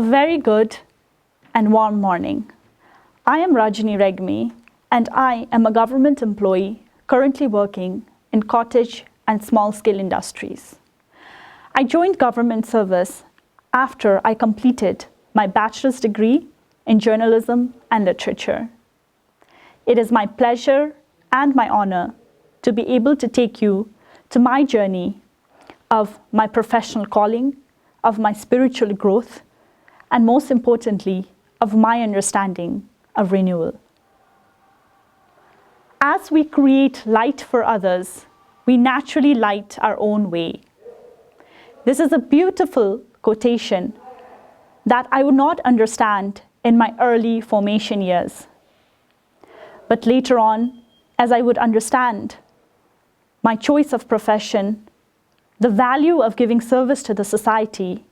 very good and warm morning. I am Rajini Regmi, and I am a government employee currently working in cottage and small-scale industries. I joined government service after I completed my bachelor's degree in journalism and literature. It is my pleasure and my honor to be able to take you to my journey of my professional calling, of my spiritual growth, and most importantly, of my understanding of renewal. As we create light for others, we naturally light our own way. This is a beautiful quotation that I would not understand in my early formation years. But later on, as I would understand my choice of profession, the value of giving service to the society,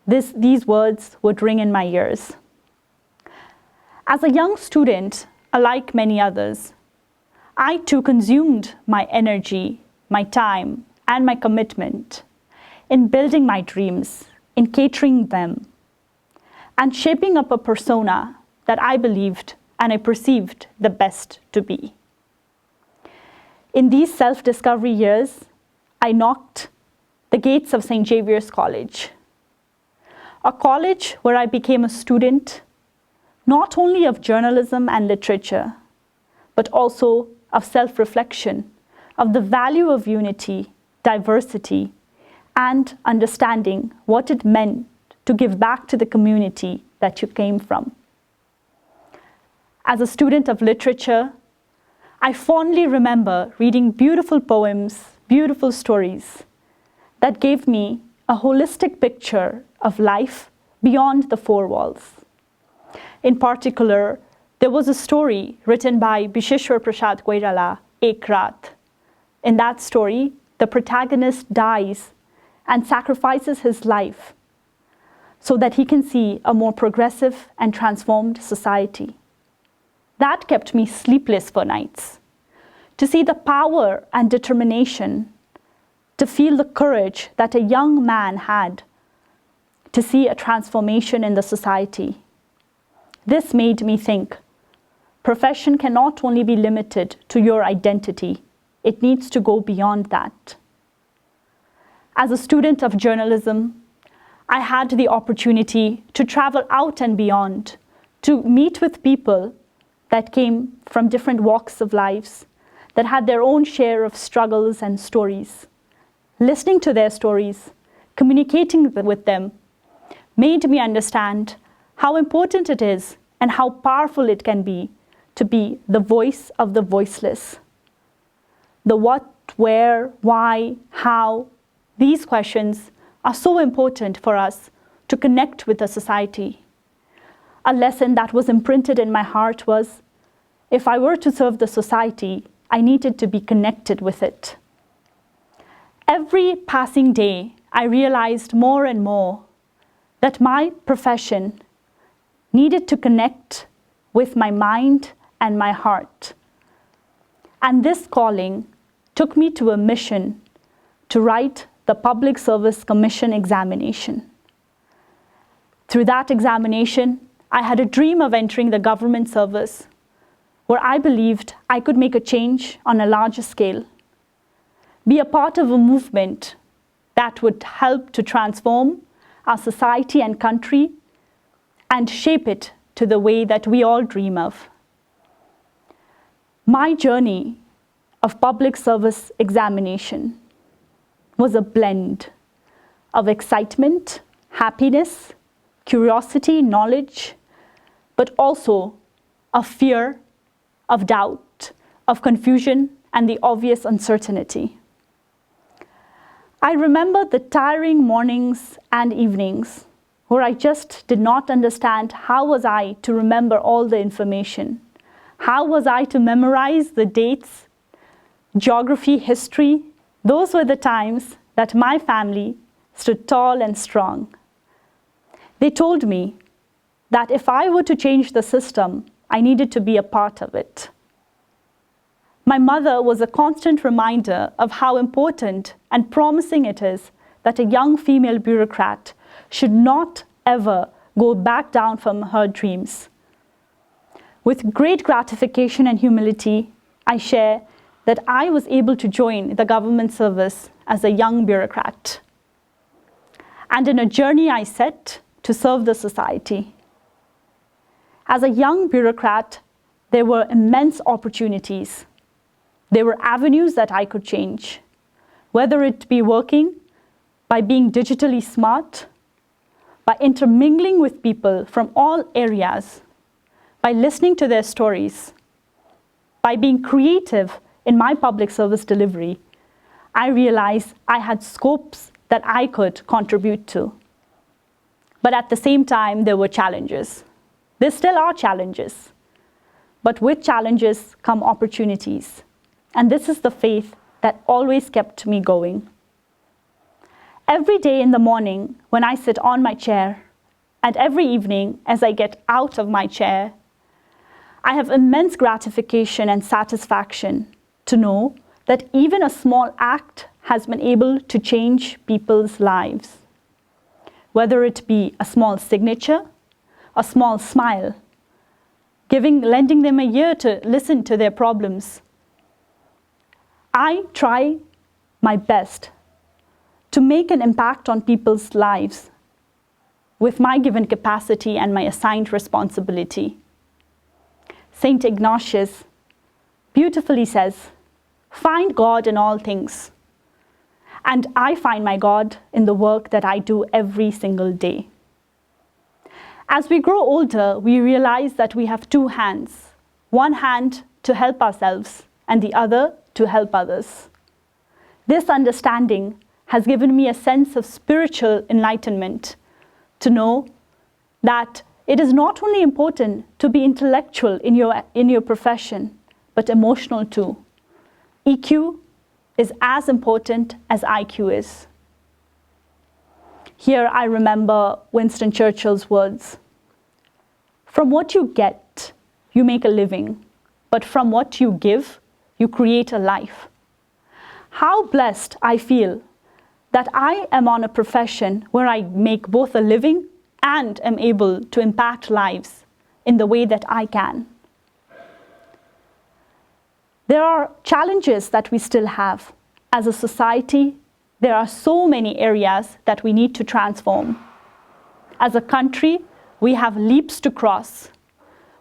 these words would ring in my ears. As a young student, like many others, I too consumed my energy, my time, and my commitment in building my dreams, in catering them, and shaping up a persona that I believed and I perceived the best to be. In these self-discovery years, I knocked the gates of St. Xavier's College, a college where I became a student not only of journalism and literature, but also of self-reflection, of the value of unity, diversity, and understanding what it meant to give back to the community that you came from. As a student of literature, I fondly remember reading beautiful poems, beautiful stories that gave me a holistic picture of life beyond the four walls. In particular, there was a story written by Bisheshwar Prasad Koirala, Ek Raat. In that story, the protagonist dies and sacrifices his life so that he can see a more progressive and transformed society. That kept me sleepless for nights, to see the power and determination, to feel the courage that a young man had to see a transformation in the society. This made me think, profession can not only be limited to your identity, it needs to go beyond that. As a student of journalism, I had the opportunity to travel out and beyond, to meet with people that came from different walks of lives, that had their own share of struggles and stories. Listening to their stories, communicating with them, made me understand how important it is and how powerful it can be to be the voice of the voiceless. The what, where, why, how, these questions are so important for us to connect with the society. A lesson that was imprinted in my heart was, if I were to serve the society, I needed to be connected with it. Every passing day, I realized more and more that my profession needed to connect with my mind and my heart. And this calling took me to a mission to write the Public Service Commission examination. Through that examination, I had a dream of entering the government service, where I believed I could make a change on a larger scale, be a part of a movement that would help to transform our society and country and shape it to the way that we all dream of. My journey of public service examination was a blend of excitement, happiness, curiosity, knowledge, but also of fear, of doubt, of confusion, and the obvious uncertainty. I remember the tiring mornings and evenings where I just did not understand how was I to remember all the information. How was I to memorize the dates, geography, history? Those were the times that my family stood tall and strong. They told me that if I were to change the system, I needed to be a part of it. My mother was a constant reminder of how important and promising it is that a young female bureaucrat should not ever go back down from her dreams. With great gratification and humility, I share that I was able to join the government service as a young bureaucrat, and in a journey I set to serve the society. As a young bureaucrat, there were immense opportunities. There were avenues that I could change, whether it be working, by being digitally smart, by intermingling with people from all areas, by listening to their stories, by being creative in my public service delivery. I realized I had scopes that I could contribute to. But at the same time, there were challenges. There still are challenges. But with challenges come opportunities. And this is the faith that always kept me going. Every day in the morning when I sit on my chair, and every evening as I get out of my chair, I have immense gratification and satisfaction to know that even a small act has been able to change people's lives. Whether it be a small signature, a small smile, lending them a ear to listen to their problems. I try my best to make an impact on people's lives with my given capacity and my assigned responsibility. Saint Ignatius beautifully says, "Find God in all things." And I find my God in the work that I do every single day. As we grow older, we realize that we have two hands, one hand to help ourselves and the other to help others. This understanding has given me a sense of spiritual enlightenment to know that it is not only important to be intellectual in your profession, but emotional too. EQ is as important as IQ is. Here I remember Winston Churchill's words, "From what you get, you make a living, but from what you give, you create a life." How blessed I feel that I am on a profession where I make both a living and am able to impact lives in the way that I can. There are challenges that we still have. As a society, there are so many areas that we need to transform. As a country, we have leaps to cross.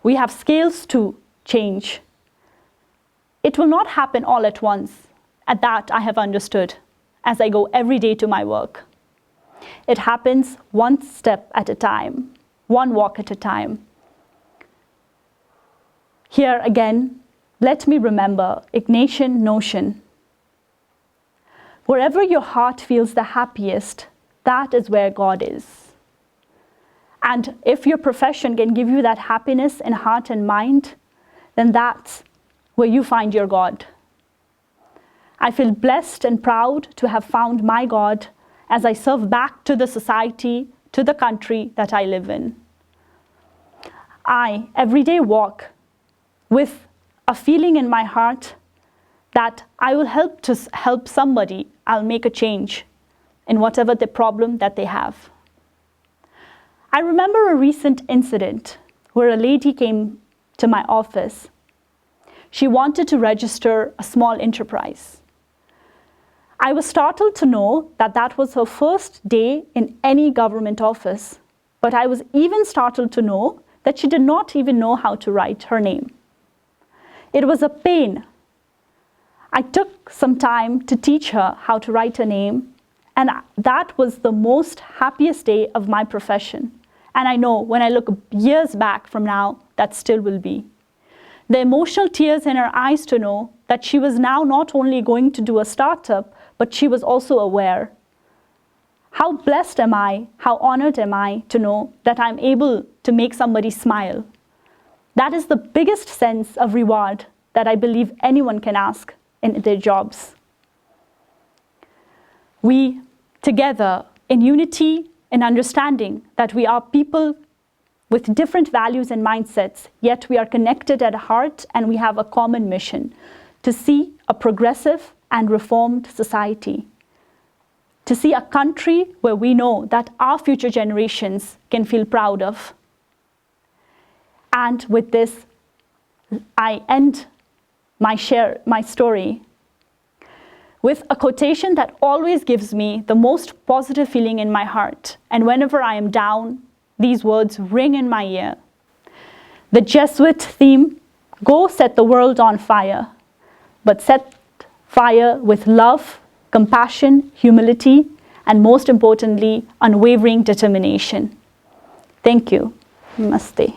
We have scales to change. It will not happen all at once. At that, I have understood as I go every day to my work. It happens one step at a time, one walk at a time. Here again, let me remember Ignatian notion. Wherever your heart feels the happiest, that is where God is. And if your profession can give you that happiness in heart and mind, then that's where you find your God. I feel blessed and proud to have found my God as I serve back to the society, to the country that I live in. I every day walk with a feeling in my heart that I will help somebody, I'll make a change in whatever the problem that they have. I remember a recent incident where a lady came to my office. She wanted to register a small enterprise. I was startled to know that that was her first day in any government office, but I was even startled to know that she did not even know how to write her name. It was a pain. I took some time to teach her how to write her name, and that was the most happiest day of my profession. And I know when I look years back from now, that still will be. The emotional tears in her eyes to know that she was now not only going to do a startup, but she was also aware. How blessed am I, how honored am I to know that I'm able to make somebody smile. That is the biggest sense of reward that I believe anyone can ask in their jobs. We, together, in unity and understanding that we are people with different values and mindsets, yet we are connected at heart and we have a common mission to see a progressive and reformed society. to see a country where we know that our future generations can feel proud of. And with this, I end my story with a quotation that always gives me the most positive feeling in my heart. And whenever I am down, these words ring in my ear. The Jesuit theme, "Go set the world on fire, but set fire with love, compassion, humility, and most importantly, unwavering determination." Thank you. Namaste.